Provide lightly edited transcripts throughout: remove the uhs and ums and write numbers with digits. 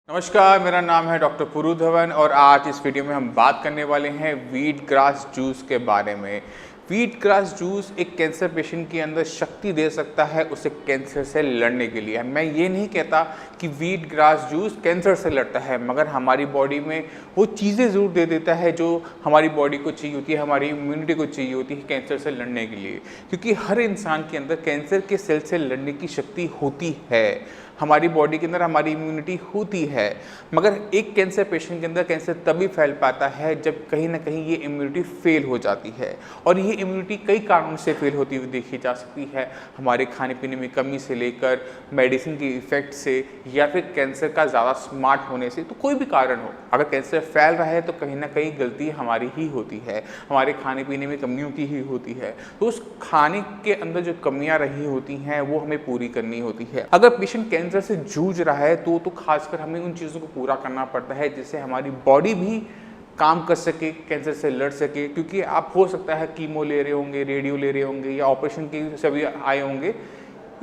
नमस्कार, मेरा नाम है डॉक्टर पुरु धवन और आज इस वीडियो में हम बात करने वाले हैं वीट ग्रास जूस के बारे में। वीट ग्रास जूस एक कैंसर पेशेंट के अंदर शक्ति दे सकता है उसे कैंसर से लड़ने के लिए। मैं ये नहीं कहता कि वीट ग्रास जूस कैंसर से लड़ता है, मगर हमारी बॉडी में वो चीज़ें ज़रूर दे देता है जो हमारी बॉडी को चाहिए होती है, हमारी इम्यूनिटी को चाहिए होती है कैंसर से लड़ने के लिए। क्योंकि हर इंसान के अंदर कैंसर के सेल से लड़ने की शक्ति होती है, हमारी बॉडी के अंदर हमारी इम्यूनिटी होती है। मगर एक कैंसर पेशेंट के अंदर कैंसर तभी फैल पाता है जब कहीं ना कहीं ये इम्यूनिटी फेल हो जाती है। और ये इम्यूनिटी कई कारणों से फेल होती हुई देखी जा सकती है, हमारे खाने पीने में कमी से लेकर मेडिसिन के इफेक्ट से या फिर कैंसर का ज़्यादा स्मार्ट होने से। तो कोई भी कारण हो, अगर कैंसर फैल रहा है तो कहीं ना कहीं गलती हमारी ही होती है, हमारे खाने पीने में कमियों की ही होती है। तो उस खाने के अंदर जो कमियाँ रही होती हैं वो हमें पूरी करनी होती है। अगर पेशेंट कैंसर से जूझ रहा है तो खासकर हमें उन चीज़ों को पूरा करना पड़ता है जिससे हमारी बॉडी भी काम कर सके, कैंसर से लड़ सके। क्योंकि आप हो सकता है कीमो ले रहे होंगे, रेडियो ले रहे होंगे या ऑपरेशन के सभी आए होंगे,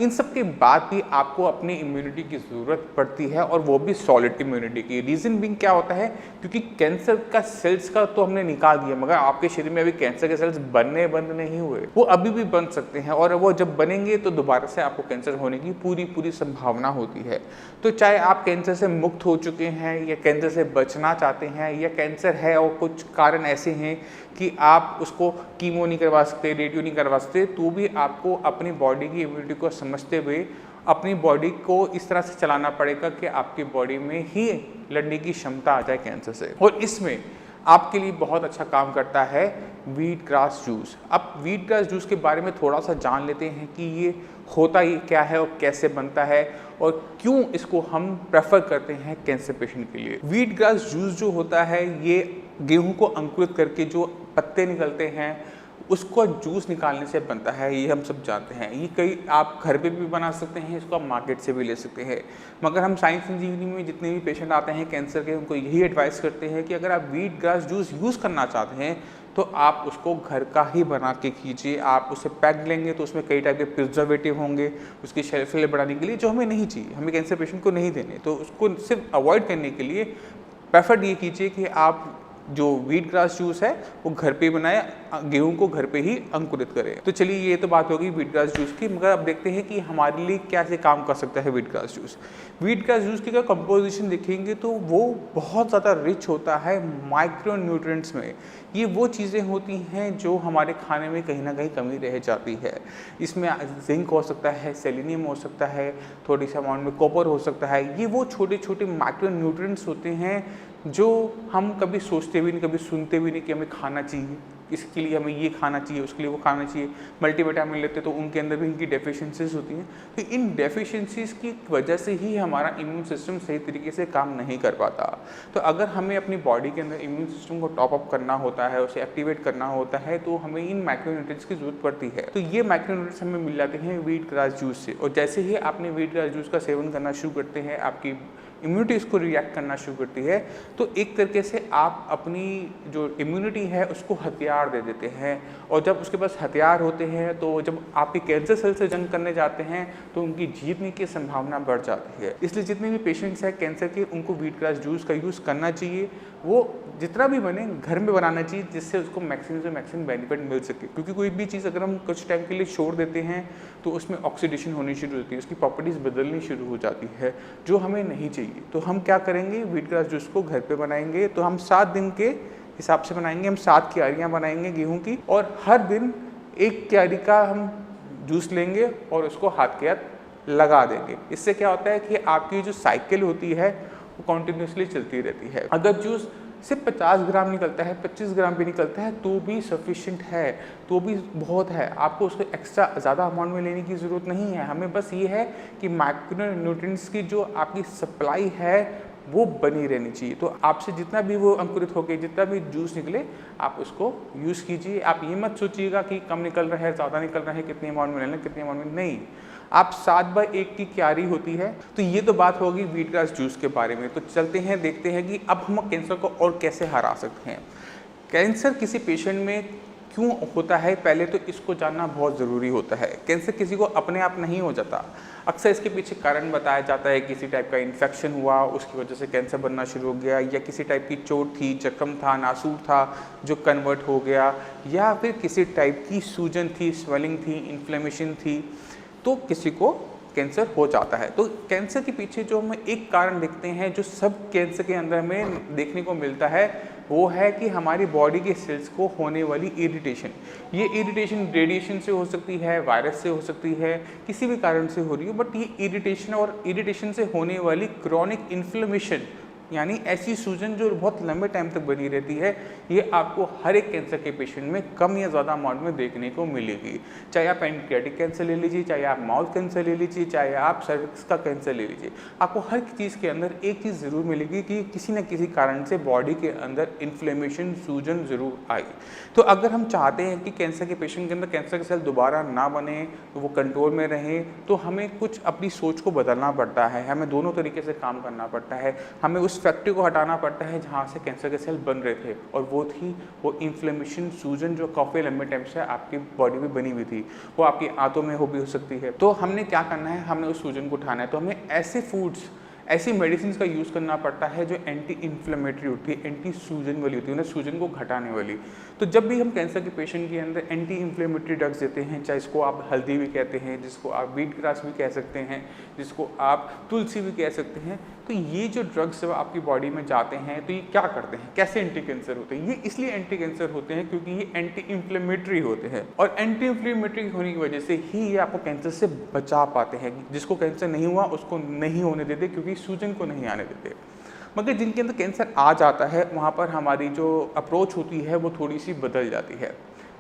इन सब के बाद भी आपको अपनी इम्यूनिटी की ज़रूरत पड़ती है और वो भी सॉलिड इम्यूनिटी की। रीज़न बिंग क्या होता है, क्योंकि कैंसर का सेल्स का तो हमने निकाल दिया, मगर आपके शरीर में अभी कैंसर के सेल्स बनने बंद नहीं हुए, वो अभी भी बन सकते हैं और वो जब बनेंगे तो दोबारा से आपको कैंसर होने की पूरी संभावना होती है। तो चाहे आप कैंसर से मुक्त हो चुके हैं या कैंसर से बचना चाहते हैं या कैंसर है और कुछ कारण ऐसे हैं कि आप उसको कीमो नहीं करवा सकते, रेडियो नहीं करवा सकते, तो भी आपको अपनी बॉडी की इम्यूनिटी को समझते हुए अपनी बॉडी को इस तरह से चलाना पड़ेगा कि आपकी बॉडी में ही लड़ने की क्षमता आ जाए कैंसर से। और इसमें आपके लिए बहुत अच्छा काम करता है वीट ग्रास जूस। अब वीट ग्रास जूस के बारे में थोड़ा सा जान लेते हैं कि ये होता ही क्या है और कैसे बनता है और क्यों इसको हम प्रेफर करते हैं कैंसर पेशेंट के लिए। वीट ग्रास जूस जो होता है ये गेहूं को अंकुरित करके जो पत्ते निकलते हैं उसको जूस निकालने से बनता है, ये हम सब जानते हैं। ये कई आप घर पे भी बना सकते हैं, इसको आप मार्केट से भी ले सकते हैं। मगर हम साइंस इंजीनियरिंग में जितने भी पेशेंट आते हैं कैंसर के, उनको यही एडवाइस करते हैं कि अगर आप वीट ग्रास जूस यूज़ करना चाहते हैं तो आप उसको घर का ही बना के कीजिए। आप उसे पैक लेंगे तो उसमें कई टाइप के प्रिजर्वेटिव होंगे उसकी शेल्फ लाइफ बढ़ाने के लिए, जो हमें नहीं चाहिए, हमें कैंसर पेशेंट को नहीं देने। तो उसको सिर्फ अवॉइड करने के लिए प्रेफर ये कीजिए कि आप जो वीट ग्रास जूस है वो घर पे बनाए, गेहूं को घर पे ही अंकुरित करें। तो चलिए ये तो बात होगी वीट ग्रास जूस की, मगर अब देखते हैं कि हमारे लिए क्या से काम कर सकता है wheat grass juice. Wheat grass juice की अगर कंपोजिशन देखेंगे तो वो बहुत ज़्यादा रिच होता है माइक्रो न्यूट्रिएंट्स में। ये वो चीज़ें होती हैं जो हमारे खाने में कहीं ना कहीं कमी रह जाती है। इसमें जिंक हो सकता है, सेलेनियम हो सकता है, थोड़ी सा अमाउंट में कॉपर हो सकता है। ये वो छोटे छोटे माइक्रो न्यूट्रिएंट्स होते हैं जो हम कभी सोचते भी नहीं, कभी सुनते भी नहीं कि हमें खाना चाहिए, इसके लिए हमें ये खाना चाहिए, उसके लिए वो खाना चाहिए। मल्टीविटामिन लेते तो उनके अंदर भी इनकी डेफिशिएंसीज होती हैं। तो इन डेफिशिएंसीज की वजह से ही हमारा इम्यून सिस्टम सही तरीके से काम नहीं कर पाता। तो अगर हमें अपनी बॉडी के अंदर इम्यून सिस्टम को टॉप अप करना होता है, उसे एक्टिवेट करना होता है, तो हमें इन माइक्रोन्यूट्रिएंट्स की जरूरत पड़ती है। तो ये माइक्रोन्यूट्रिएंट्स हमें मिल जाते हैं वीट ग्रास जूस से। और जैसे ही आपने वीट ग्रास जूस का सेवन करना शुरू करते हैं, आपकी इम्यूनिटी इसको रिएक्ट करना शुरू करती है। तो एक तरीके से आप अपनी जो इम्यूनिटी है उसको हथियार दे देते हैं। और जब उसके पास हथियार होते हैं तो जब आपके कैंसर सेल से जंग करने जाते हैं तो उनकी जीतने की संभावना बढ़ जाती है। इसलिए जितने भी पेशेंट्स हैं कैंसर के, उनको वीट ग्रास जूस का यूज़ करना चाहिए। वो जितना भी बने घर में बनाना चाहिए जिससे उसको मैक्सिमम से मैक्सिमम बेनिफिट मिल सके। क्योंकि कोई भी चीज़ अगर हम कुछ टाइम के लिए छोड़ देते हैं तो उसमें ऑक्सीडेशन होनी शुरू होती है, उसकी प्रॉपर्टीज़ बदलनी शुरू हो जाती है, जो हमें नहीं चाहिए। तो हम क्या करेंगे, वीट ग्रास जूस को घर पे बनाएंगे। तो हम 7 दिन के हिसाब से बनाएंगे, हम 7 क्यारियाँ बनाएंगे गेहूँ की, और हर दिन 1 क्यारी का हम जूस लेंगे और उसको हाथ के हाथ लगा देंगे। इससे क्या होता है कि आपकी जो साइकिल होती है वो कॉन्टिन्यूसली चलती रहती है। अगर जूस सिर्फ 50 ग्राम निकलता है, 25 ग्राम भी निकलता है तो भी सफिशिएंट है, तो भी बहुत है। आपको उसको एक्स्ट्रा ज़्यादा अमाउंट में लेने की ज़रूरत नहीं है। हमें बस ये है कि माइक्रो न्यूट्रिएंट्स की जो आपकी सप्लाई है वो बनी रहनी चाहिए। तो आपसे जितना भी वो अंकुरित होकर जितना भी जूस निकले आप उसको यूज़ कीजिए। आप ये मत सोचिएगा कि कम निकल रहा है, ज़्यादा निकल रहा है, कितने अमाउंट में लेना, कितने अमाउंट में नहीं। आप 7/1 की क्यारी होती है। तो ये तो बात होगी वीट ग्रास जूस के बारे में। तो चलते हैं, देखते हैं कि अब हम कैंसर को और कैसे हरा सकते हैं। कैंसर किसी पेशेंट में क्यों होता है, पहले तो इसको जानना बहुत ज़रूरी होता है। कैंसर किसी को अपने आप नहीं हो जाता, अक्सर इसके पीछे कारण बताया जाता है। किसी टाइप का इन्फेक्शन हुआ, उसकी वजह से कैंसर बनना शुरू हो गया, या किसी टाइप की चोट थी, जख्म था, नासूर था जो कन्वर्ट हो गया, या फिर किसी टाइप की सूजन थी, स्वेलिंग थी, इन्फ्लेमेशन थी, तो किसी को कैंसर हो जाता है। तो कैंसर के पीछे जो हम एक कारण देखते हैं, जो सब कैंसर के अंदर हमें देखने को मिलता है, वो है कि हमारी बॉडी के सेल्स को होने वाली इरिटेशन। ये इरिटेशन रेडिएशन से हो सकती है, वायरस से हो सकती है, किसी भी कारण से हो रही है, बट ये इरिटेशन और इरिटेशन से होने वाली क्रॉनिक इन्फ्लेमेशन, यानी ऐसी सूजन जो बहुत लंबे टाइम तक बनी रहती है, ये आपको हर एक कैंसर के पेशेंट में कम या ज़्यादा अमाउंट में देखने को मिलेगी। चाहे आप पैनक्रियाटिक कैंसर ले लीजिए, चाहे आप माउथ कैंसर ले लीजिए, चाहे आप सर्विक्स का कैंसर ले लीजिए, आपको हर चीज़ के अंदर एक चीज़ ज़रूर मिलेगी कि किसी न किसी कारण से बॉडी के अंदर इन्फ्लेमेशन, सूजन ज़रूर आई। तो अगर हम चाहते हैं कि कैंसर के पेशेंट के अंदर कैंसर के सेल दोबारा ना बने, तो वो कंट्रोल में रहें, तो हमें कुछ अपनी सोच को बदलना पड़ता है। हमें दोनों तरीके से काम करना पड़ता है। हमें उस फैक्ट्री को हटाना पड़ता है जहाँ से कैंसर के सेल बन रहे थे, और वो थी वो इन्फ्लेमेशन, सूजन जो काफ़ी लंबे टाइम से आपकी बॉडी में बनी हुई थी। वो आपकी आंतों में हो भी हो सकती है। तो हमने क्या करना है, हमने उस सूजन को उठाना है। तो हमें ऐसे फूड्स, ऐसी मेडिसिन का यूज़ करना पड़ता है जो एंटी इन्फ्लेमेटरी होती है, एंटी सूजन वाली होती है, उन्हें सूजन को घटाने वाली। तो जब भी हम कैंसर के पेशेंट के अंदर एंटी इन्फ्लेमेटरी ड्रग्स देते हैं, चाहे इसको आप हल्दी भी कहते हैं, जिसको आप वीट ग्रास भी कह सकते हैं, जिसको आप तुलसी भी कह सकते हैं, तो ये जो ड्रग्स आपकी बॉडी में जाते हैं, तो ये क्या करते हैं, कैसे एंटी कैंसर होते हैं? ये इसलिए एंटी कैंसर होते हैं क्योंकि ये एंटी इन्फ्लेमेटरी होते हैं, और एंटी इन्फ्लेमेटरी होने की वजह से ही ये आपको कैंसर से बचा पाते हैं। जिसको कैंसर नहीं हुआ उसको नहीं होने देते, क्योंकि सूजन को नहीं आने देते। मगर जिनके अंदर कैंसर आ जाता है, वहाँ पर हमारी जो अप्रोच होती है वो थोड़ी सी बदल जाती है।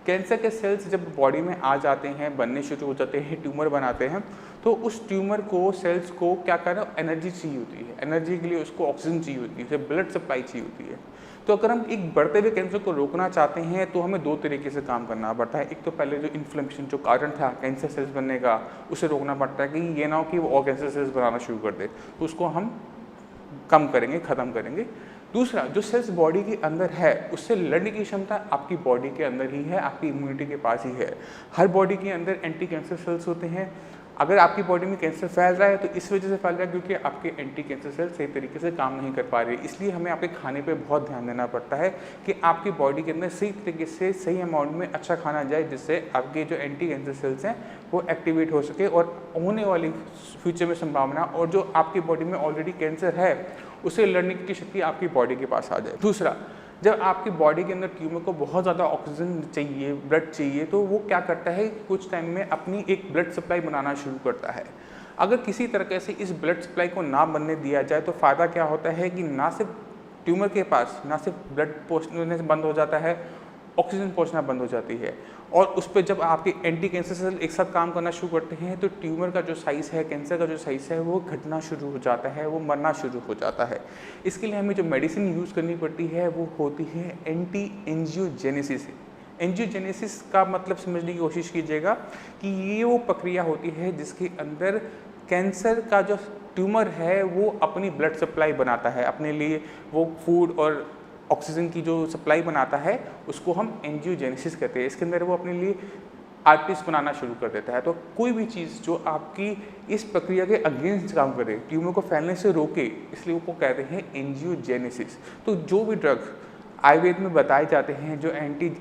कैंसर के सेल्स जब बॉडी में आ जाते हैं, बनने शुरू हो जाते हैं, ट्यूमर बनाते हैं, तो उस ट्यूमर को, सेल्स को क्या करना, एनर्जी चाहिए होती है। एनर्जी के लिए उसको ऑक्सीजन चाहिए होती है, उसे ब्लड सप्लाई चाहिए होती है। तो अगर हम एक बढ़ते हुए कैंसर को रोकना चाहते हैं, तो हमें दो तरीके से काम करना पड़ता है। एक तो पहले जो इन्फ्लेमेशन, जो कारण था कैंसर सेल्स बनने का, उसे रोकना पड़ता है कि ये ना हो कि वो और कैंसर सेल्स बनाना शुरू कर दे, तो उसको हम कम करेंगे, ख़त्म करेंगे। दूसरा, जो सेल्स बॉडी के अंदर है, उससे लड़ने की क्षमता आपकी बॉडी के अंदर ही है, आपकी इम्यूनिटी के पास ही है। हर बॉडी के अंदर एंटी कैंसर सेल्स होते हैं। अगर आपकी बॉडी में कैंसर फैल रहा है तो इस वजह से फैल रहा है क्योंकि आपके एंटी कैंसर सेल सही तरीके से काम नहीं कर पा रहे। इसलिए हमें आपके खाने पे बहुत ध्यान देना पड़ता है कि आपकी बॉडी के अंदर सही तरीके से, सही अमाउंट में अच्छा खाना जाए, जिससे आपके जो एंटी कैंसर सेल्स हैं वो एक्टिवेट हो सके, और होने वाली फ्यूचर में संभावना, और जो आपकी बॉडी में ऑलरेडी कैंसर है उसे लड़ने की शक्ति आपकी बॉडी के पास आ जाए। दूसरा, जब आपकी बॉडी के अंदर ट्यूमर को बहुत ज़्यादा ऑक्सीजन चाहिए, ब्लड चाहिए, तो वो क्या करता है, कुछ टाइम में अपनी एक ब्लड सप्लाई बनाना शुरू करता है। अगर किसी तरीके से इस ब्लड सप्लाई को ना बनने दिया जाए तो फ़ायदा क्या होता है कि ना सिर्फ ट्यूमर के पास ना सिर्फ ब्लड पहुँचने से बंद हो जाता है, ऑक्सीजन पहुंचना बंद हो जाती है, और उस पर जब आपके एंटी कैंसर सेल एक साथ काम करना शुरू करते हैं तो ट्यूमर का जो साइज़ है, कैंसर का जो साइज़ है, वो घटना शुरू हो जाता है, वो मरना शुरू हो जाता है। इसके लिए हमें जो मेडिसिन यूज़ करनी पड़ती है वो होती है एंटी एंजियोजेनेसिस। एंजियोजेनेसिस का मतलब समझने की कोशिश कीजिएगा कि ये वो प्रक्रिया होती है जिसके अंदर कैंसर का जो ट्यूमर है वो अपनी ब्लड सप्लाई बनाता है, अपने लिए वो फूड और ऑक्सीजन की जो सप्लाई बनाता है, उसको हम एंजियोजेनेसिस कहते हैं। इसके अंदर वो अपने लिए आर्टरीज बनाना शुरू कर देता है। तो कोई भी चीज़ जो आपकी इस प्रक्रिया के अगेंस्ट काम करे, ट्यूमर को फैलने से रोके, इसलिए वो कहते हैं एंजियोजेनेसिस। तो जो भी ड्रग आयुर्वेद में बताए जाते हैं, जो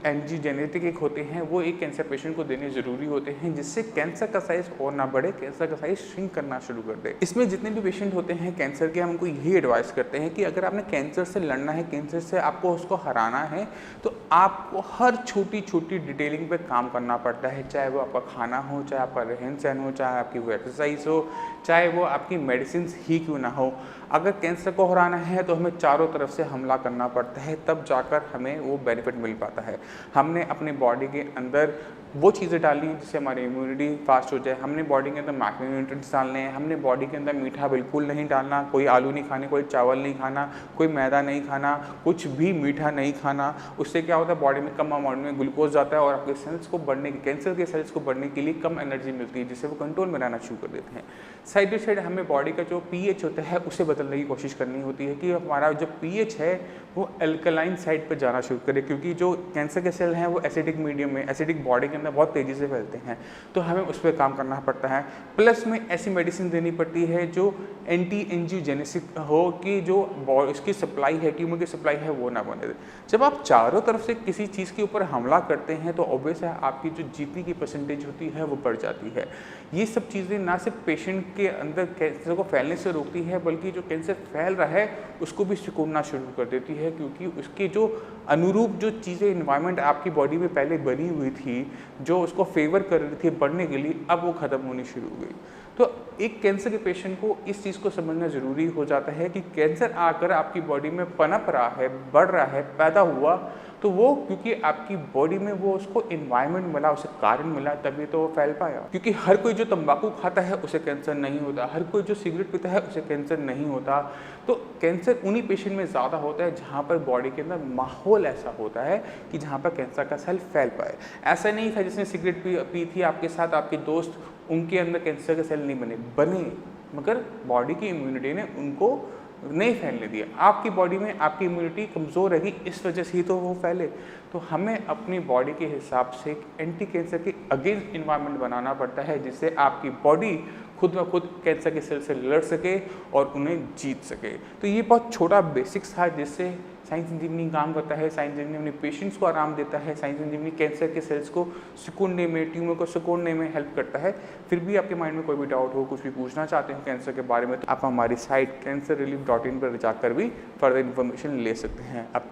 एंजीजेनेटिक होते हैं, वो एक कैंसर पेशेंट को देने ज़रूरी होते हैं, जिससे कैंसर का साइज़ और ना बढ़े, कैंसर का साइज़ श्रिंक करना शुरू कर दे। इसमें जितने भी पेशेंट होते हैं कैंसर के, हम उनको यही एडवाइस करते हैं कि अगर आपने कैंसर से लड़ना है, कैंसर से आपको उसको हराना है, तो आपको हर छोटी छोटी डिटेलिंग पे काम करना पड़ता है। चाहे वो आपका खाना हो, चाहे आपका रहन सहन हो, चाहे आपकी वो एक्सरसाइज हो, चाहे वो आपकी मेडिसिन ही क्यों ना हो। अगर कैंसर को हराना है तो हमें चारों तरफ से हमला करना पड़ता है, तब जाकर हमें वो बेनिफिट मिल पाता है। हमने अपने बॉडी के अंदर वो चीज़ें डालनी हैं जिससे हमारी इम्यूनिटी फास्ट हो जाए। हमने बॉडी के अंदर मैक्रोन्यूट्रिएंट्स डालने हैं। हमने बॉडी के अंदर मीठा बिल्कुल नहीं डालना, कोई आलू नहीं खाने, कोई चावल नहीं खाना, कोई मैदा नहीं खाना, कुछ भी मीठा नहीं खाना। उससे क्या होता है, बॉडी में कम अमाउंट में ग्लूकोज जाता है और आपके सेल्स को बढ़ने, कैंसर के सेल्स को बढ़ने के लिए कम एनर्जी मिलती है, जिससे वो कंट्रोल में रहना शुरू कर देते हैं। साइड बाई साइड हमें बॉडी का जो पीएच होता है उसे बदलने की कोशिश करनी होती है कि हमारा जो पीएच है वो अल्कलाइन साइड पर जाना शुरू करे, क्योंकि जो कैंसर के सेल हैं वो एसिडिक मीडियम में, एसिडिक बॉडी के अंदर बहुत तेज़ी से फैलते हैं, तो हमें उस पर काम करना पड़ता है। प्लस में ऐसी मेडिसिन देनी पड़ती है जो एंटी एंजियोजेनेसिस हो कि जो इसकी सप्लाई है, ट्यूमर की सप्लाई है वो ना बने। जब आप चारों तरफ से किसी चीज़ के ऊपर हमला करते हैं तो ऑब्वियस है आपकी जो जीतने की परसेंटेज होती है वो बढ़ जाती है। ये सब चीज़ें ना सिर्फ पेशेंट के अंदर कैंसर को फैलने से रोकती है, बल्कि जो कैंसर फैल रहा है उसको भी सिकुड़ना शुरू कर देती है, क्योंकि उसके जो अनुरूप जो चीज़ें इन्वायरमेंट आपकी बॉडी में पहले बनी हुई थी, जो उसको फेवर कर रही थी बढ़ने के लिए, अब वो ख़त्म होनी शुरू हो गई। तो एक कैंसर के पेशेंट को इस चीज़ को समझना ज़रूरी हो जाता है कि कैंसर आकर आपकी बॉडी में पनप रहा है, बढ़ रहा है, पैदा हुआ, तो वो क्योंकि आपकी बॉडी में वो उसको इन्वायरमेंट मिला, उसे कारण मिला, तभी तो वो फैल पाया। क्योंकि हर कोई जो तंबाकू खाता है उसे कैंसर नहीं होता, हर कोई जो सिगरेट पीता है उसे कैंसर नहीं होता। तो कैंसर उन्हीं पेशेंट में ज़्यादा होता है जहाँ पर बॉडी के अंदर माहौल ऐसा होता है कि जहाँ पर कैंसर का सेल फैल पाए। ऐसा नहीं था जिसने सिगरेट पी थी आपके साथ आपके दोस्त, उनके अंदर कैंसर के सेल नहीं बने, मगर बॉडी की इम्यूनिटी ने उनको नहीं फैलने दिया। आपकी बॉडी में आपकी इम्यूनिटी कमज़ोर रहेगी, इस वजह से ही तो वो फैले। तो हमें अपनी बॉडी के हिसाब से एक एंटी कैंसर के अगेंस्ट इन्वायरमेंट बनाना पड़ता है, जिससे आपकी बॉडी खुद ब खुद कैंसर के सेल से लड़ सके और उन्हें जीत सके। तो ये बहुत छोटा बेसिक्स था जिससे साइंस इंजीनियरिंग काम करता है। साइंस इंजीनियरिंग पेशेंट्स को आराम देता है, साइंस इंजीनियरिंग कैंसर के सेल्स को सिकुड़ने में, ट्यूमर को सिकुड़ने में हेल्प करता है। फिर भी आपके माइंड में कोई भी डाउट हो, कुछ भी पूछना चाहते हो कैंसर के बारे में, तो आप हमारी साइट cancerrelief.in पर जाकर भी फर्दर इन्फॉर्मेशन ले सकते हैं। आप